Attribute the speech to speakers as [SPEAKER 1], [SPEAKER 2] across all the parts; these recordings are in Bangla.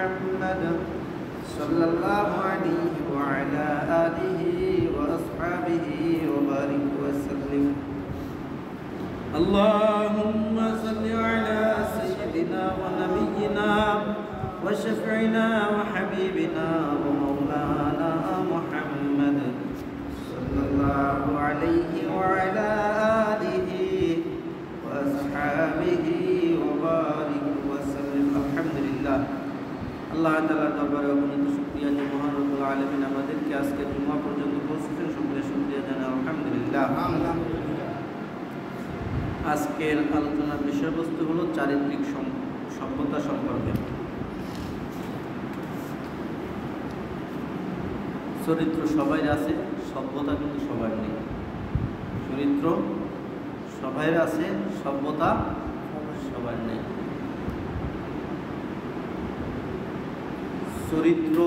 [SPEAKER 1] محمد صلى الله عليه وعلى آله وأصحابه وبارك وسلم اللهم صل على سيدنا ونبينا وشفعنا وحبيبنا ومولانا محمد صلى الله عليه وعلى آله وأصحابه وبارك وسلم الحمد لله আল্লাহ তাআলার দরবারে অগণিত শুকরিয়া যে মহান রব্বুল আলামিন আমাদেরকে আজকে জুমা পর্যন্ত পৌঁছেছেন সকলে শুকরিয়া জানাই আলহামদুলিল্লাহ। আজকের আলোচনার বিষয়বস্তু হলো চারিত্রিক সভ্যতা সম্পর্কে। চরিত্র সবাই আছে, সভ্যতা কিন্তু সবার নেই। চরিত্র সবাই আছে, সভ্যতা সবার নেই। চরিত্র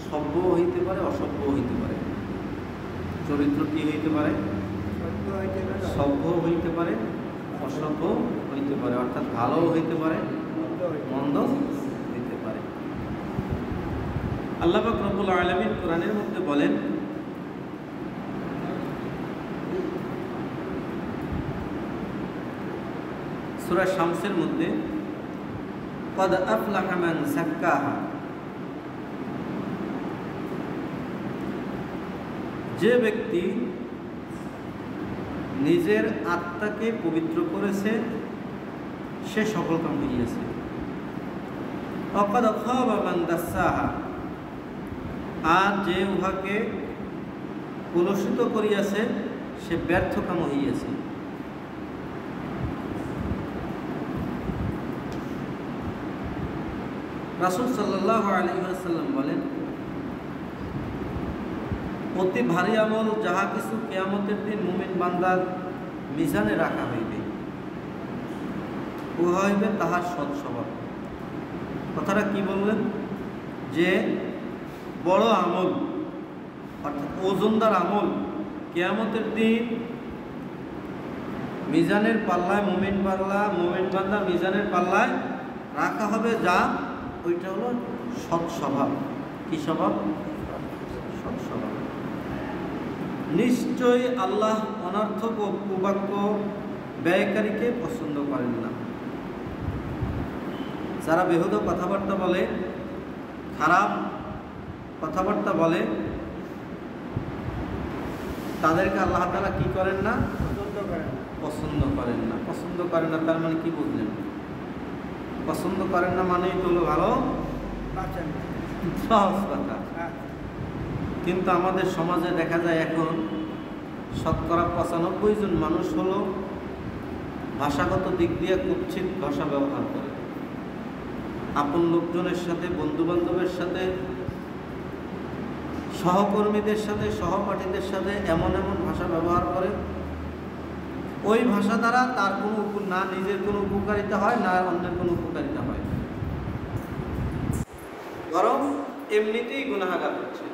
[SPEAKER 1] সভ্য হইতে পারে, অসভ্য হইতে পারে। চরিত্র কি হইতে পারে? সভ্য হইতে পারে, অসভ্য হইতে পারে, অর্থাৎ ভালো হইতে পারে, মন্দ হইতে পারে। আল্লাহ পাক রব্বুল আলামিন কোরআনের মধ্যে বলেন, সূরা শামসের মধ্যে, قد أفلح من زكاها, যে ব্যক্তি নিজের আত্মাকে পবিত্র করেছে সে সফল কাম হইয়াছে। وقد خاب من دساها, আর যে উহাকে কলুষিত করিয়াছে সে ব্যর্থ কাম হইয়াছে। রাসূল সাল্লাল্লাহু আলাইহি ওয়াসাল্লাম বলেন, অতি ভারী আমল যাহা কিছু কিয়ামতের দিন মুমিন বান্দার মিজানে রাখা হইবে, উহা হইবে তাহার সৎ স্বভাব। কথাটা কি বললেন? যে বড় আমল অর্থাৎ ওজনদার আমল কিয়ামতের দিন মিজানের পাল্লায় মুমিন বান্দা মিজানের পাল্লায় রাখা হবে, যা ওইটা হলো সৎ স্বভাব। কি স্বভাব? সৎ স্বভাব। নিশ্চয়ই আল্লাহ অনর্থক ও কুবাক্য ব্যয়কারীকে পছন্দ করেন না। যারা বেহুদ কথাবার্তা বলে, খারাপ কথাবার্তা বলে, তাদেরকে আল্লাহ তাআলা কি করেন না? পছন্দ করেন না। পছন্দ করেন না তার মানে কি বুঝলেন? পছন্দ করেন না মানেই তো হলো ভালো সহজ কথা। কিন্তু আমাদের সমাজে দেখা যায় এখন শতকরা 95 জন মানুষ হলো ভাষাগত দিক দিয়ে কুৎসিত ভাষা ব্যবহার করে। আপন লোকজনের সাথে, বন্ধু বান্ধবের সাথে, সহকর্মীদের সাথে, সহপাঠীদের সাথে এমন এমন ভাষা ব্যবহার করে, ওই ভাষা দ্বারা তার কোনো না নিজের কোনো উপকারিতা হয়, না অন্যের কোনো উপকারিতা হয়, বরং এমনিতেই গুনাহগার হচ্ছে।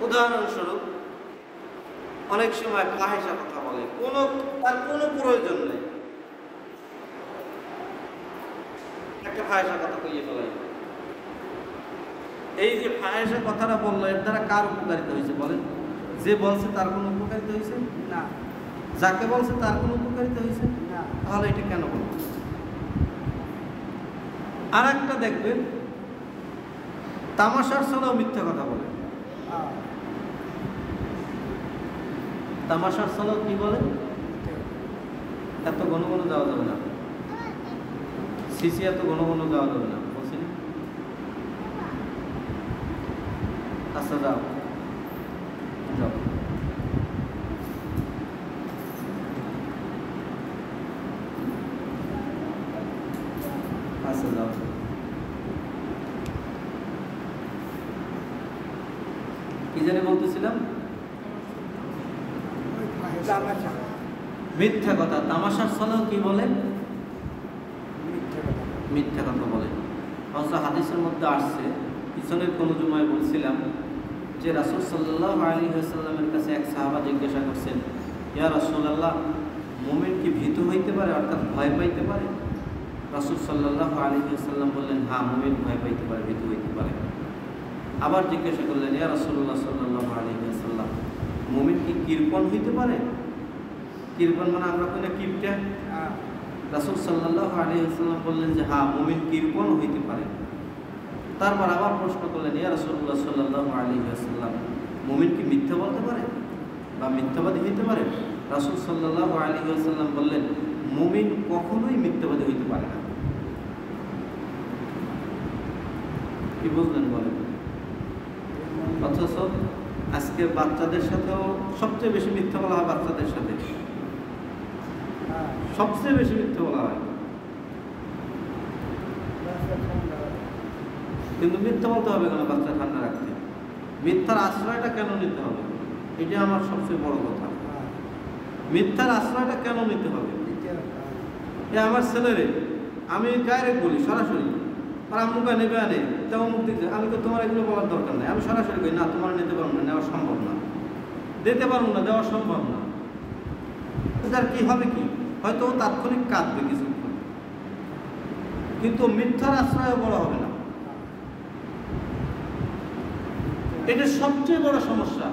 [SPEAKER 1] উদাহরণস্বরূপ অনেক সময় ফাহিশা কথা বলে, তার কোনো প্রয়োজন নেই, একটা ফাহিশা কথা কইয়ে ফেলাই। এই যে ফাহিশা কথাটা বললো, এর দ্বারা কার উপকারিতা হয়েছে বলেন? যে বলছে তার কোনো উপকারিতা হয়েছে না, যাকে বলছে তার কোনো উপকারিতা হয়েছে না, তাহলে এটা কেন বলবো? আর একটা দেখবেন তামাশার ছলেও মিথ্যা কথা বলে। তামাশার ছলেও কি বলে? এত ঘন ঘন যাওয়া যাবে না, সিসি এত ঘন ঘন যাওয়া যাবে না, বলছি না? আচ্ছা যাও যাও। আচ্ছা যাও। কি জানি বলতেছিলাম? মিথ্যা কথা। তামাশার ছলেও কি বলে? মিথ্যা কথা বলে। অথচ হাদিসের মধ্যে আসছে, পিছনের কোন জুমায় বলছিলাম যে রাসূল সাল্লাল্লাহু আলাইহি ওয়াসাল্লামের কাছে এক সাহাবা জিজ্ঞাসা করছেন, ইয়া রাসূলুল্লাহ, মুমিন কি ভীত হইতে পারে, অর্থাৎ ভয় পাইতে পারে? রাসূল সাল্লাল্লাহু আলাইহি ওয়াসাল্লাম বললেন, হ্যাঁ মুমিন ভয় পাইতে পারে, ভীতু হইতে পারে। আবার জিজ্ঞাসা করলেন, ইয়া রাসূলুল্লাহ সাল্লাল্লাহু আলাইহি ওয়াসাল্লাম, মুমিন কি কৃপণ হইতে পারে? কৃপণ মানে আমরা কই না কিপটা। রাসূল সাল্লাল্লাহু আলাইহি ওয়াসাল্লাম বললেন যে হ্যাঁ মুমিন কৃপণ হইতে পারে। তারপর আবার প্রশ্ন করলেন, ইয়া রাসূলুল্লাহ সাল্লাল্লাহু আলাইহি ওয়াসাল্লাম, মুমিন কি মিথ্যা বলতে পারে বা মিথ্যাবাদী হইতে পারে? রাসূল সাল্লাল্লাহু আলাইহি ওয়াসাল্লাম বললেন, মুমিন কখনোই মিথ্যাবাদী হইতে পারে না। কি বুঝলেন বলেন? অথচ আজকে বাচ্চাদের সাথেও সবচেয়ে বেশি মিথ্যা বলা হয়, বাচ্চাদের সাথে সবচেয়ে বেশি মিথ্যা বলা হয়। কিন্তু মিথ্যা বলতে হবে কেন বাচ্চা ঠান্ডা রাখতে? মিথ্যার আশ্রয়টা কেন নিতে হবে? এটা আমার সবচেয়ে বড় কথা। মিথ্যার আশ্রয়টা কেন নিতে হবে? এ আমার ছেলেরে আমি ডাইরেক্ট বলি সরাসরি, আর আম্মুকে নেবে আনে তেমন মুখ দিতে, আমি তো তোমার এগুলো বলার দরকার নেই, আমি সরাসরি করি না তোমার নিতে পারবো না, নেওয়া সম্ভব না, দিতে পারবো না, দেওয়া সম্ভব না। তার কি হবে? কি হয়তো তাৎক্ষণিক কাঁদবে কিছুক্ষণ, কিন্তু মিথ্যার আশ্রয় বড় হবে না। এটা সবচেয়ে বড় সমস্যা।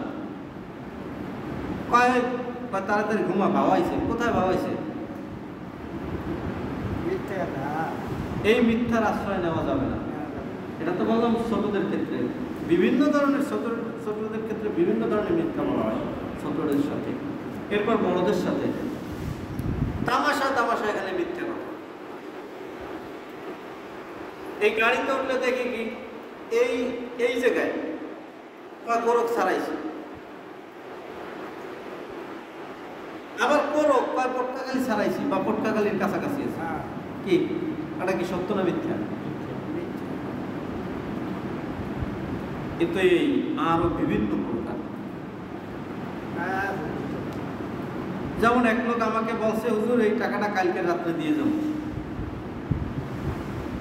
[SPEAKER 1] কয়েক বা তাড়াতাড়ি ঘুমা, ভাবাইছে কোথায়? ভাবাইছে এই মিথ্যার আশ্রয় নেওয়া যাবে না। এটা তো বললাম ছোটদের ক্ষেত্রে, বিভিন্ন ধরনের ছোটদের ক্ষেত্রে বিভিন্ন ধরনের মিথ্যা বলা হয় ছোটদের সাথে। এরপর বড়দের সাথে তামাশা তামাশা এখানে মিথ্যে কথা। এই গাড়িতে উঠলে দেখি কি এই জায়গায় গোরখ ছাড়াইছে, আবার গোরখ পটকাখালি ছাড়াইছি বা পটকাখালির কাছাকাছি আছে। কি এটা কি সত্য না মিথ্যা? কিন্তু এই আরো বিভিন্ন প্রকার। যেমন এক লোক আমাকে বলছে, হুজুর এই টাকাটা কালকে রাত্রে দিয়ে যাবো,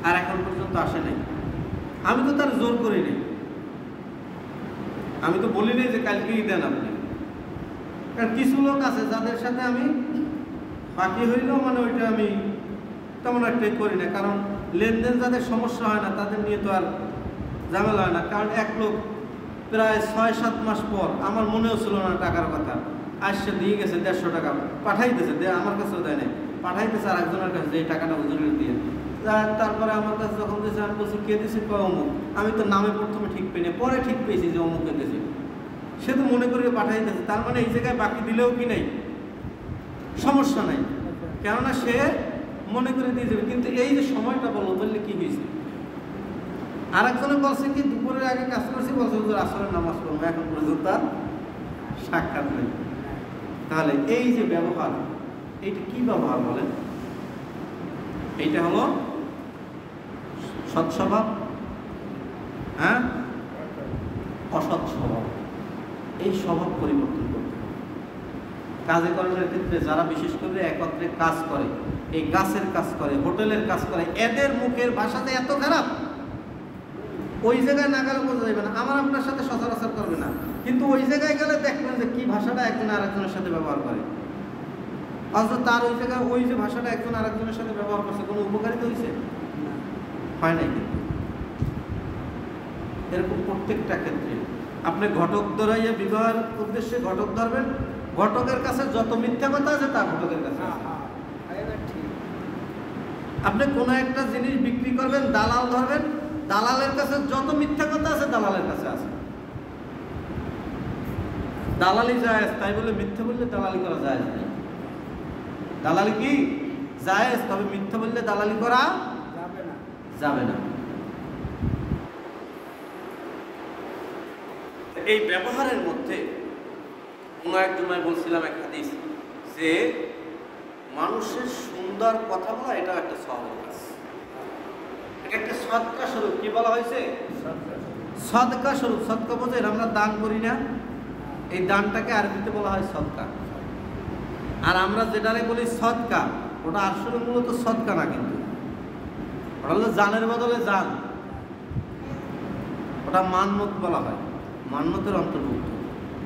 [SPEAKER 1] আর এখন পর্যন্ত আসে নাই। আমি তো তার জোর করি নাই, আমি তো বলি নাই যে কালকেই দেন আপনি। কারণ কিছু লোক আছে যাদের সাথে আমি বাকি হইলেও মানে ওইটা আমি তেমন একটা করি না, কারণ লেনদেন যাদের সমস্যা হয় না তাদের নিয়ে তো আর ঝামেলা হয় না। কারণ এক লোক প্রায় 6-7 মাস পর, আমার মনেও ছিল না টাকার কথা, আসছে দিয়ে গেছে 150 টাকা পাঠাইতেছে, আমার কাছেও দেয় নাই, পাঠাইতেছে আর একজনের কাছে যে এই টাকাটা হুজুরের দিয়ে। তারপরে আমার কাছে যখন দিয়েছে আমি বলছি কে দিয়েছি? অমুক। আমি তো নামে প্রথমে ঠিক পেয়ে পরে ঠিক পেয়েছি যে অমুকে দিয়েছি। সে তো মনে করিয়ে পাঠাইতেছে, তার মানে এই জায়গায় বাকি দিলেও কি নাই, সমস্যা নাই, কেননা সে মনে করে দিয়ে যাবে। কিন্তু এই যে সময়টা বললো, বললে কি হয়েছে? আর একজনে বলছে কি দুপুরের আগে কাজ করছি, বলছে হুজুর আসরের নামাজ পড়বো, এখন পর্যন্ত তার সাক্ষাৎ নেই। তাহলে এই যে ব্যবহার, এইটা কি ব্যবহার বলেন? এইটা হলো সৎ স্বভাব, হ্যাঁ অসৎ স্বভাব। এই স্বভাব পরিবর্তন করতে হবে। কাজে কর্মের ক্ষেত্রে যারা বিশেষ করে একত্রে কাজ করে, এই গাছের কাজ করে, হোটেলের কাজ করে, এদের মুখের ভাষাতে এত খারাপ, ওই জায়গায় না গেলে বোঝা যাবে না। আমার আপনার সাথে সচরাচর করবে না, কিন্তু ওই জায়গায় গেলে দেখবেন যে কি ভাষাটা একজন আরেকজনের সাথে ব্যবহার করে। অথচ তার ওই জায়গায় ওই যে ভাষাটা একজন আরেকজনের সাথে ব্যবহার করছে, কোনো উপকারিতা হয়েছে? হয় নাই। কিন্তু এরকম প্রত্যেকটা ক্ষেত্রে আপনি ঘটক ধরাইয়া বিবাহের উদ্দেশ্যে ঘটক ধরবেন, ঘটকের কাছে যত মিথ্যা কথা আছে তা ঘটকের কাছে আছে। আপনি কোনো একটা জিনিস বিক্রি করবেন, দালাল ধরবেন, দালালের কাছে যত মিথ্যা কথা আছে দালালের কাছে আছে। দালালি জায়েজ, তাই বলে মিথ্যা বললে দালালি করা জায়েজ নেই। দালালি কি জায়েজ, তবে মিথ্যা বললে দালালি করা যাবে না। এই ব্যবহারের মধ্যে কোনো একজন বলছিলাম এক হাদিস, যে মানুষের সুন্দর কথা বলা এটা একটা সওয়াবের কাজ, এটা একটা সদকা স্বরূপ। কি বলা হয়েছে? সদকা স্বরূপ। সদকা বোঝেন? আমরা দান করি না, এই দানটাকে আরবিতে বলা হয় সদকা। আর আমরা যেটারে বলি সদকা, ওটা আসলে মূলত সদকা না, কিন্তু ওটা হলো জানের বদলে জান, ওটা মান্নত বলা হয়, মান্নতের অন্তর্ভুক্ত,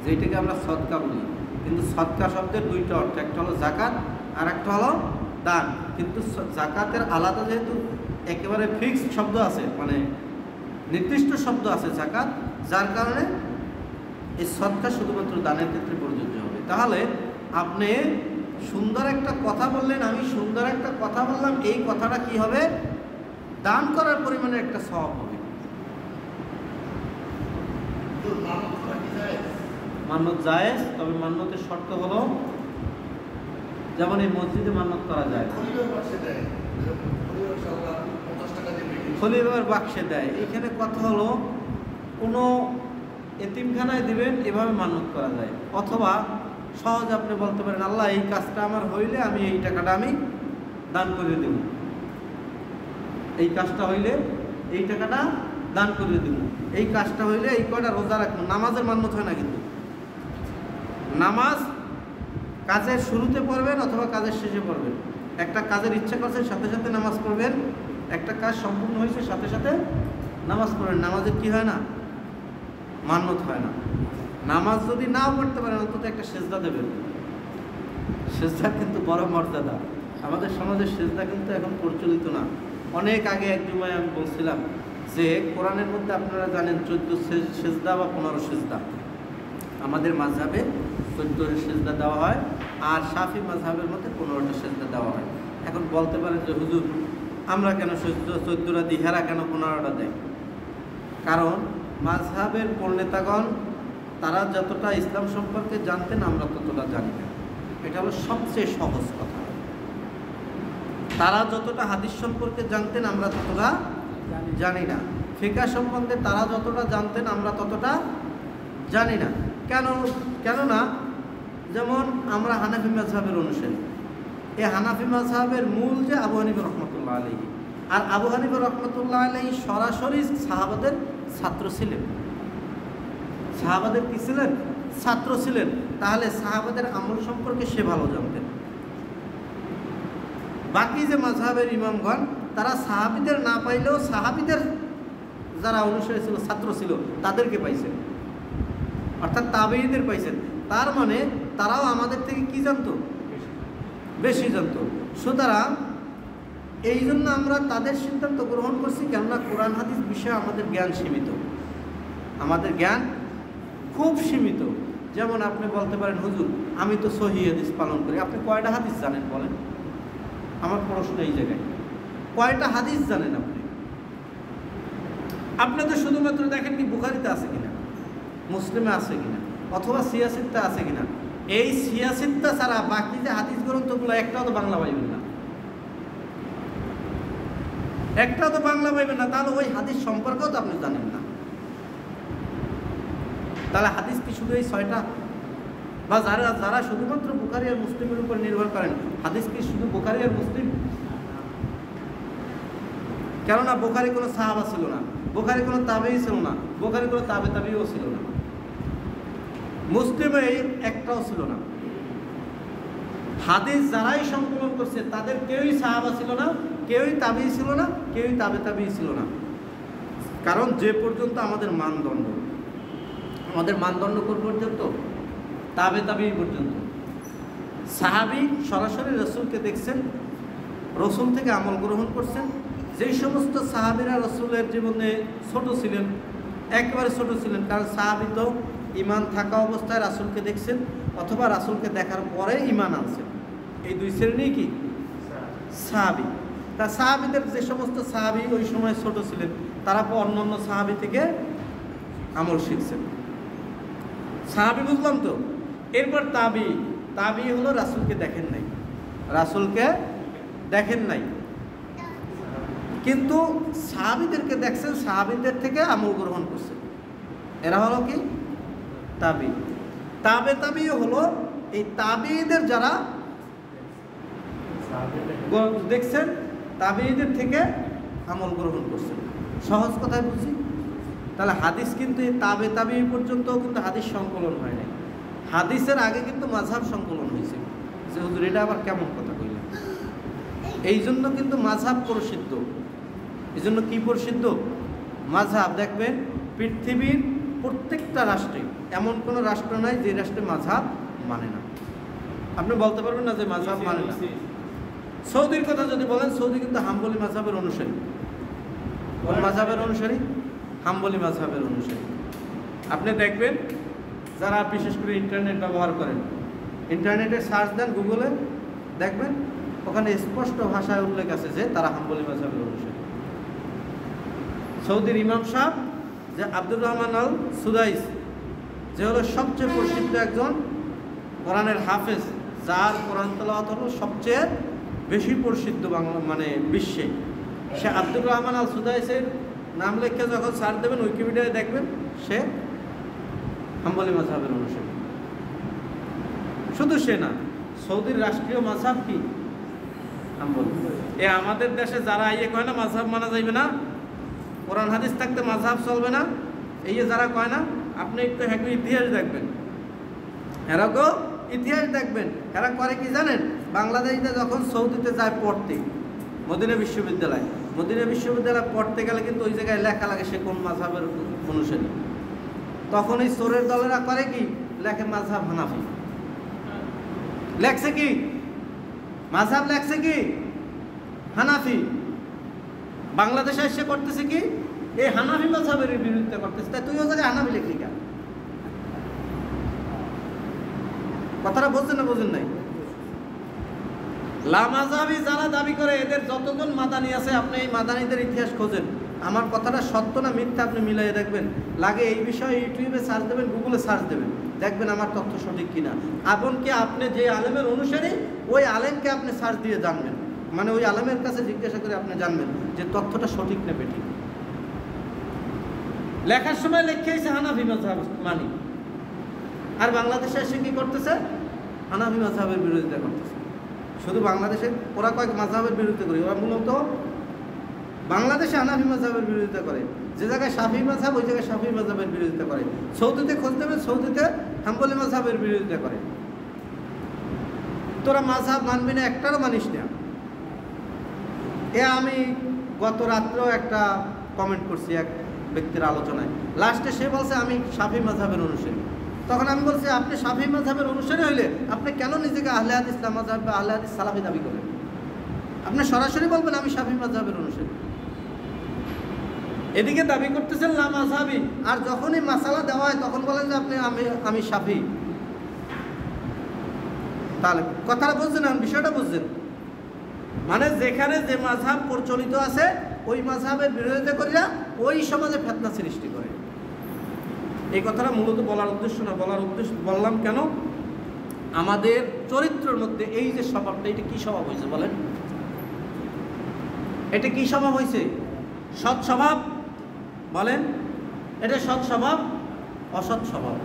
[SPEAKER 1] যেটাকে আমরা সদকা বলি। কিন্তু সদকা শব্দের দুইটা অর্থ, একটা হলো জাকাত আর একটা হলো দান। কিন্তু জাকাতের আলাদা যেহেতু একেবারে ফিক্সড শব্দ আছে, মানে নির্দিষ্ট শব্দ আছে যাকাত, যার কারণে এই সদকা শুধুমাত্র দানের ক্ষেত্রে প্রযোজ্য হবে। তাহলে আপনি সুন্দর একটা কথা বললেন, আমি সুন্দর একটা কথা বললাম, এই কথাটা কি হবে? দান করার পরিমাণে একটা সওয়াব হবে। মান্নত জায়েজ, তবে মান্নতের শর্ত হলো, যেমন এই মসজিদে মান্নত করা যায়, খলিফার বাক্সে দেয়। এখানে কথা হলো কোনো এতিমখানায় দিবেন, এভাবে মান্নত করা যায়। অথবা সহজ আপনি বলতে পারেন, আল্লাহ এই কাজটা আমার হইলে আমি এই টাকাটা আমি দান করে দেব, এই কাজটা হইলে এই টাকাটা দান করে দেব, এই কাজটা হইলে এই কয়টা রোজা রাখবো। নামাজের মান্নত হয় না, কিন্তু নামাজ কাজের শুরুতে পড়বেন অথবা কাজের শেষে পড়বেন। একটা কাজের ইচ্ছা করছে সাথে সাথে নামাজ পড়বেন, একটা কাজ সম্পূর্ণ হয়েছে সাথে সাথে নামাজ পড়বেন। নামাজের কি হয় না? মান্নত হয় না। নামাজ যদি নাও পড়তে পারেন, অন্তত একটা সেজদা দেবেন। সেজদা কিন্তু বড় মর্যাদা। আমাদের সমাজের সেজদা কিন্তু এখন প্রচলিত না। অনেক আগে এক জুমায় আমি বলছিলাম যে কোরআনের মধ্যে আপনারা জানেন 14 সেজদা বা 15 সেজদা। আমাদের মাযহাবে 14 সেজদা দেওয়া হয়, আর শাফি মাযহাবের মধ্যে 15টা সেজদা দেওয়া হয়। এখন বলতে পারেন যে হুজুর আমরা কেন 14টা দিই, হেরা কেন 15টা দেয়? কারণ মাযহাবের পণ্ডিতগণ তারা যতটা ইসলাম সম্পর্কে জানতেন আমরা ততটা জানি না। এটা হলো সবচেয়ে সহজ কথা। তারা যতটা হাদিস সম্পর্কে জানতেন আমরা ততটা জানি না। ফিকহ সম্বন্ধে তারা যতটা জানতেন আমরা ততটা জানি না। কেননা যেমন আমরা হানাফি মাযহাবের অনুসারী। এই হানাফি মাযহাবের মূল যে আবু হানিফা রহমতুল্লাহ আলাইহি, আর আবু হানিফা রহমতুল্লাহ আলাইহি সরাসরি সাহাবাদের ছাত্র ছিলেন। সাহাবাদের কি ছিলেন? ছাত্র ছিলেন। তাহলে সাহাবাদের আমল সম্পর্কে সে ভালো জানতেন। বাকি যে মাযহাবের ইমামগণ তারা সাহাবীদের না পাইলেও সাহাবীদের যারা অনুসারী ছিল, ছাত্র ছিল, তাদেরকে পাইছেন, অর্থাৎ তাবেঈদের পাইছেন। তার মানে তারাও আমাদের থেকে কি জানতো? বেশি জানতো। সুতরাং এই জন্য আমরা তাদের সিদ্ধান্ত গ্রহণ করছি, কেননা কোরআন হাদিস বিষয়ে আমাদের জ্ঞান সীমিত। আমাদের জ্ঞান খুব সীমিত। যেমন আপনি বলতে পারেন, হুজুর আমি তো সহিহ হাদিস পালন করি। আপনি কয়টা হাদিস জানেন বলেন? আমার প্রশ্ন এই জায়গায়, কয়টা হাদিস জানেন আপনি? আপনি তো শুধুমাত্র দেখেন কি বুখারীতে আছে কিনা, মুসলিমে আছে কিনা, অথবা সিয়াসিত্তে আছে কিনা। এই সিয়াসিত্তা ছাড়া বাকি যে হাদিস গ্রন্থগুলো একটাও তো বাংলা পাইবেন না, একটাও তো বাংলা পাইবেন না। তাহলে ওই হাদিস সম্পর্কেও তো আপনি জানেন না। তাহলে হাদিস কি শুধু এই 6টা? বা যারা শুধুমাত্র বুখারী আর মুসলিমের উপর নির্ভর করেন, হাদিস কি শুধু বুখারী আর মুসলিম? কেননা বুখারী কোনো সাহাবা ছিল না, বুখারী কোনো তাবেঈ ছিল না, বুখারী কোনো তাবেঈও ছিল না, মুসলিমে একটাও ছিল না। হাদিস যারাই সংকলন করছে তাদের কেউই সাহাবা ছিল না, কেউই তাবেঈ ছিল না, কেউই তাবেঈ ছিল না। কারণ যে পর্যন্ত আমাদের মানদণ্ড কোন পর্যন্ত? তাবেঈ পর্যন্ত। সাহাবী সরাসরি রাসূলকে দেখছেন, রাসূল থেকে আমল গ্রহণ করছেন। যেই সমস্ত সাহাবীরা রাসূলের জীবনে ছোট ছিলেন, একেবারে ছোট ছিলেন, কারণ সাহাবী তো ঈমান থাকা অবস্থায় রাসূলকে দেখছেন, অথবা রাসূলকে দেখার পরে ঈমান আনছেন। এই দুই শ্রেণী কি সাহাবী। তা সাহাবীদের যে সমস্ত সাহাবী ওই সময় ছোট ছিলেন, তারা অন্যান্য সাহাবী থেকে আমল শিখছেন। সাহাবী বুঝলাম তো। এরপর তাবি হলো রাসূলকে দেখেন নাই, কিন্তু সাহাবীদেরকে দেখছেন, সাহাবীদের থেকে আমল গ্রহণ করছেন। এরা হলো কি তাবি হলো এই তাবিঈদের যারা দেখছেন, তাবিঈদের থেকে আমল গ্রহণ করছেন। সহজ কথায় বুঝি। তাহলে হাদিস কিন্তু এই তাবি পর্যন্ত কিন্তু হাদিস সংকলন হয় নাই। হাদিসের আগে কিন্তু মাযহাব সংকলন হয়েছে। যে হুজুর এটা আবার কেমন কথা কইলেন? এই জন্য কিন্তু মাযহাব প্রসিদ্ধ। এই জন্য কি প্রসিদ্ধ? মাযহাব। দেখবেন পৃথিবীর প্রত্যেকটা রাষ্ট্রে এমন কোনো রাষ্ট্র নাই যে রাষ্ট্রে মাযহাব মানে না। আপনি বলতে পারবেন না যে মাযহাব মানে না। সৌদির কথা যদি বলেন, সৌদি কিন্তু হাম্বলি মাযহাবের অনুসারী। কোন মাযহাবের অনুসারী? হাম্বলি মাযহাবের অনুসারী। আপনি দেখবেন যারা বিশেষ করে ইন্টারনেট ব্যবহার করেন, ইন্টারনেটে সার্চ দেন, গুগলে দেখবেন ওখানে স্পষ্ট ভাষায় উল্লেখ আছে যে তারা হাম্বলি মাযহাবের অনুসারী। সৌদির ইমাম সাহেব যে আব্দুর রহমান আল সুদাইস, যে হলো সবচেয়ে প্রসিদ্ধ একজন কোরআনের হাফেজ, যার কোরআন তেলাওয়াত হলো সবচেয়ে বেশি প্রসিদ্ধ বাংলা মানে বিশ্বে, সে আব্দুর রহমান আল সুদাইসের নাম লেখে যখন সার্চ দেবেন উইকিপিডিয়ায় দেখবেন সে হাম্বলি মাযহাবের অনুসারী। শুধু সে না, সৌদির রাষ্ট্রীয় মাযহাব কি? হাম্বলি। আমাদের দেশে যারা কয় না মাযহাব মানা যাইবে না, কোরআন হাদিস থাকতে মাযহাব চলবে না, এই যারা কয় না, আপনি একটু ইতিহাস দেখবেন, এরাও ইতিহাস দেখবেন। এরা করে কি জানেন? বাংলাদেশে যখন সৌদিতে যায় পড়তে, মদিনা বিশ্ববিদ্যালয় পড়তে গেলে কিন্তু ওই জায়গায় লেখা লাগে সে কোন মাযহাবের অনুসারী। তখন এই চোরের দলেরা করে কি? লেখে মাযহাব হানাফি। লেখছে কি? মাযহাব লেখছে কি? হানাফি। বাংলাদেশে এসে করতেছে কি? এই হানাফি মাযহাবের বিরুদ্ধে করতেছে। তাই তুইও জায়গায় হানাফি লিখলি কেন? কথাটা বুঝছেন না বুঝেন নাই? লামাযহাবি যারা দাবি করে, এদের যতজন মাদানি আছে, আপনি এই মাদানিদের ইতিহাস খোঁজেন, আমার কথাটা সত্য না মিথ্যা আপনি মিলাইয়ে দেখবেন। লাগে এই বিষয়ে ইউটিউবে সার্চ দেবেন, গুগলে সার্চ দেবেন, দেখবেন আমার তথ্য সঠিক কিনা। এমনকি আপনি যে আলেমের অনুসারী, ওই আলেমকে আপনি সার্চ দিয়ে জানবেন, মানে ওই আলেমের কাছে জিজ্ঞাসা করে আপনি জানবেন যে তথ্যটা সঠিক না বেঠিক। লেখার সময় লিখেছে হানাফি মাযহাব মানি, আর বাংলাদেশে এসে কি করতেছে? হানাফি মাযহাবের বিরোধিতা করতেছে। শুধু বাংলাদেশে ওরা কয়েক মাযহাবের বিরোধিতা করে, ওরা মূলত বাংলাদেশে হানাফি মাযহাবের বিরোধিতা করে, যে জায়গায় শাফি মাযহাব ওই জায়গায় শাফি মাযহাবের বিরোধিতা করে। সৌদিতে খোঁজ দেবে, সৌদিতে হাম্বলি মাযহাবের বিরোধিতা করে। তোরা মাযহাব মানবি না, একটারও মানিস না। আমি গত রাত্রেও একটা কমেন্ট করছি এক ব্যক্তির আলোচনায়, লাস্টে সে বলছে আমি শাফি মাযহাবের অনুসারী। তখন আমি বলছি আপনি শাফি মাযহাবের অনুসারী হইলে আপনি কেন নিজেকে আহলে হাদিস মাযহাব বা আহলে হাদিস সালাফি দাবি করেন? আপনি সরাসরি বলবেন আমি শাফি মাযহাবের অনুসারী। এদিকে দাবি করতেছেন লামাযহাবি, আর যখনই মাসালা দেওয়া হয় তখন বলেন যে আপনি আমি শাফি। তাহলে কথাটা বুঝছেন, বিষয়টা বুঝছেন? মানে যেখানে যে মাযহাব প্রচলিত আছে ওই মাযহাবের বিরোধিতা করিয়া ওই সমাজে ফিতনা সৃষ্টি করে। এই কথাটা মূলত বলার উদ্দেশ্য না, বলার উদ্দেশ্য বললাম কেন, আমাদের চরিত্রের মধ্যে এই যে স্বভাবটা, এটা কি স্বভাব হয়েছে বলেন? এটা কি স্বভাব হয়েছে? সৎ স্বভাব বলেন? এটা সৎ স্বভাব, অসৎ স্বভাব।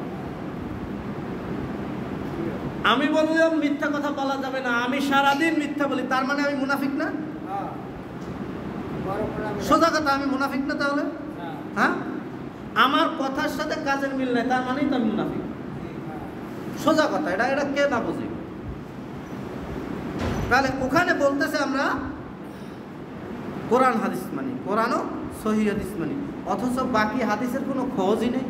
[SPEAKER 1] আমি বললাম মিথ্যা কথা বলা যাবে না, আমি সারাদিন মিথ্যা বলি, তার মানে আমি মুনাফিক না? সোজা কথা, আমি মুনাফিক না তাহলে? হ্যাঁ, আমার কথার সাথে কাজের মিল নাই, তার মানেই তো আমি মুনাফিক। সোজা কথা, এটা কে না বুঝি? তাহলে ওখানে বলতেছে আমরা কোরআন হাদিস মানি, কোরআনও সহিহ হাদিস মানি, অথচ বাকি হাদিসের কোনো খোঁজই নেই।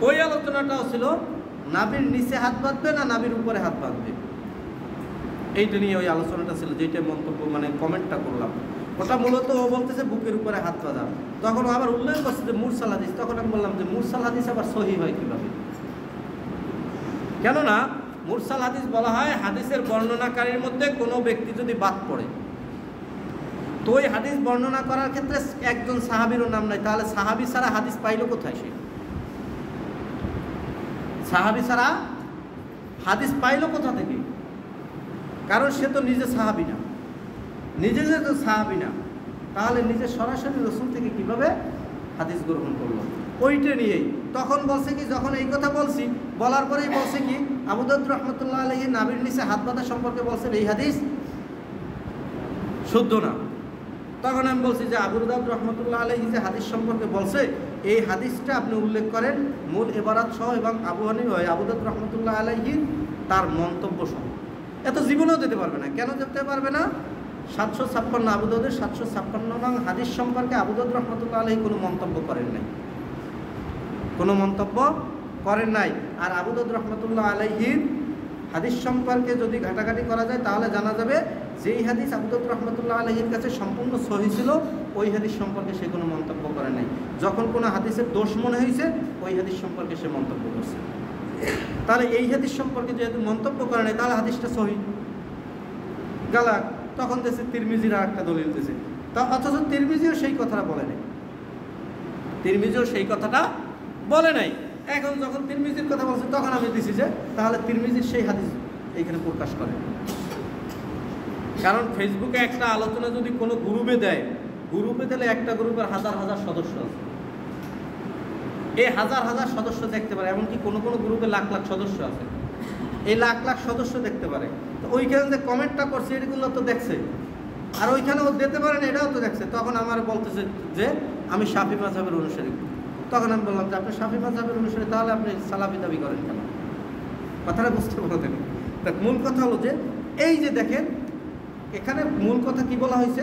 [SPEAKER 1] ওই আলোচনাটাও ছিল নাবির নিচে হাত বাঁধবে না নাবির উপরে হাত বাঁধবে, এইটা নিয়ে ওই আলোচনাটা ছিল, যেটা মন্তব্য মানে কমেন্টটা করলাম। ওটা মূলত ও বলতেছে বুকের উপরে হাত বাঁধা, তখন আবার উল্লেখ করছে যে মুরসাল হাদিস। তখন আমি বললাম যে মুরসাল হাদিস আবার সহিহ হয় কীভাবে? কেননা মুরসাল হাদিস বলা হয় হাদিসের বর্ণনাকারীর মধ্যে কোনো ব্যক্তি যদি বাদ পড়ে, তো ওই হাদিস বর্ণনা করার ক্ষেত্রে একজন সাহাবীরও নাম নাই, তাহলে সাহাবী ছাড়া হাদিস পাইল কোথায়? সে সাহাবী ছাড়া হাদিস পাইল কোথা থেকে? কারণ সে তো নিজে সাহাবী না, নিজে যেহেতু সাহাবী না, তাহলে নিজে সরাসরি রাসূল থেকে কিভাবে হাদিস গ্রহণ করলো? ওইটা নিয়েই তখন বলছে কি, যখন এই কথা বলছি বলার পরেই বলছে কি, আবু দাউদ রাহমাতুল্লাহ আলাইহি নাবির নিচে হাত বাঁধা সম্পর্কে বলছেন এই হাদিস শুদ্ধ না। তখন আমি বলছি যে আবু দাউদ রাহমাতুল্লাহ আলাইহি যে হাদিস সম্পর্কে বলছে এই হাদিসটা আপনি উল্লেখ করেন মূল ইবারাত সহ এবং আবু দাউদ রাহমাতুল্লাহ আলাইহি তার মন্তব্য সহ। এত জীবনেও দিতে পারবে না। কেন দিতে পারবে না? 756 আবু দাউদের 756 নং হাদিস সম্পর্কে আবু দাউদ রাহমাতুল্লাহ আলাইহি কোনো মন্তব্য করেন নাই, কোনো মন্তব্য করেন নাই। আর আবু দাউদ রাহমাতুল্লাহ আলাইহির হাদিস সম্পর্কে যদি ঘাটাঘাটি করা যায় তাহলে জানা যাবে যেই হাদিস আবু দাউদ রাহমাতুল্লাহ আলাইহির কাছে সম্পূর্ণ সহিহ ছিল ওই হাদিস সম্পর্কে সে কোনো মন্তব্য করে নাই। যখন কোনো হাদিসের দোষ মনে হয়েছে ওই হাদিস সম্পর্কে সে মন্তব্য করছে। তাহলে এই হাদিস সম্পর্কে যেহেতু মন্তব্য করে নাই তাহলে হাদিসটা সহিহ গালা। তখন দেশে তিরমিজিরা একটা দলিল দিয়েছে, তা অথচ তিরমিজিও সেই কথাটা বলে নাই, তিরমিজিও সেই কথাটা বলে নাই। এখন যখন তিরমিজির কথা বলছে তখন আমি দিছি যে তাহলে তিরমিজির সেই হাদিস এইখানে প্রকাশ করে। কারণ ফেসবুকে একটা আলোচনা যদি কোনো গ্রুপে দেয়, গ্রুপে দিলে একটা গ্রুপের হাজার হাজার সদস্য আছে, এই হাজার হাজার সদস্য দেখতে পারে, এমনকি কোনো কোনো গ্রুপে লাখ লাখ সদস্য আছে, এই লাখ লাখ সদস্য দেখতে পারে। তো ওইখানে যে কমেন্টটা করছে এগুলো তো দেখছে, আর ওইখানেও দিতে পারেন এটাও তো দেখছে। তখন আমার বলতেছে যে আমি শাফি মাযহাবের অনুসারী। তখন আমি বললাম যে আপনি শাফি মাযহাবের অনুসারী, তাহলে আপনি সালাফি দাবি করেন কেন? কথাটা বুঝতে পারতেন। তা মূল কথা হলো যে এই যে দেখেন এখানে মূল কথা কি বলা হয়েছে,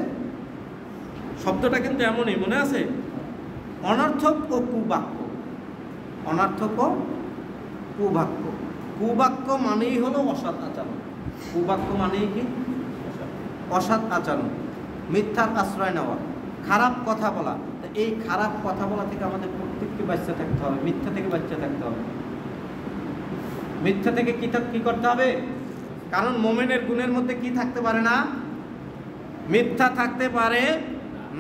[SPEAKER 1] শব্দটা কিন্তু এমনই মনে আছে, অনর্থক ও কুবাক্য। অনর্থক ও কুবাক্য। কুবাক্য মানেই হলো অসৎ আচরণ। কুবাক্য মানেই কি? অসৎ আচরণ, মিথ্যার আশ্রয় নেওয়া, খারাপ কথা বলা। এই খারাপ কথা বলা থেকে আমাদের প্রত্যেককে বাঁচতে থাকতে হবে, মিথ্যা থেকে বাঁচতে থাকতে হবে। মিথ্যা থেকে কি করতে হবে? কারণ মোমেনের গুণের মধ্যে কি থাকতে পারে না? মিথ্যা থাকতে পারে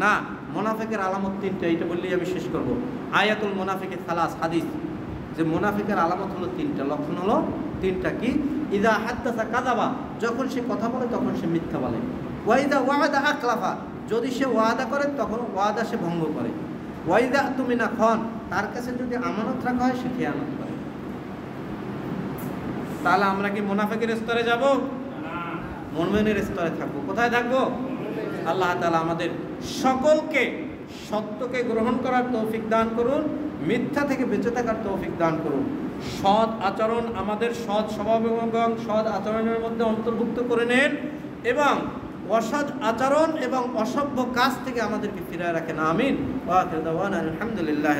[SPEAKER 1] না। মুনাফিকের আলামত তিনটা, এইটা বললেই আমি শেষ করব। আয়াতুল মুনাফিকের সালাস হাদিস, যে মুনাফিকের আলামত হলো তিনটা, লক্ষণ হলো তিনটা। কি? ইদা হাদ্দাসা কাযাবা, যখন সে কথা বলে তখন সে মিথ্যা বলে। ওয়াইদা ওয়াদা আখলাফা, যদি সে ওয়াদা করে তখন ওয়াদা সে ভঙ্গ করে। ওয়াইদা তুমিনা খন, তার কাছে যদি আমানত রাখা হয় সে খেয়ানত করে। তাহলে আমরা কি মুনাফিকের স্তরে যাব? মুমিনের স্তরে থাকবো। কোথায় থাকবো? আল্লাহ তাআলা আমাদের সকলকে সত্যকে গ্রহণ করার তৌফিক দান করুন, মিথ্যা থেকে বেঁচে থাকার তৌফিক দান করুন। সৎ আচরণ আমাদের সৎ স্বভাব এবং সৎ আচরণের মধ্যে অন্তর্ভুক্ত করে নেন, এবং অসৎ আচরণ এবং অসভ্য কাজ থেকে আমাদেরকে ফিরায় রাখেন। আমিন। ওয়া আখিরু দাওয়ানা আলহামদুলিল্লাহ।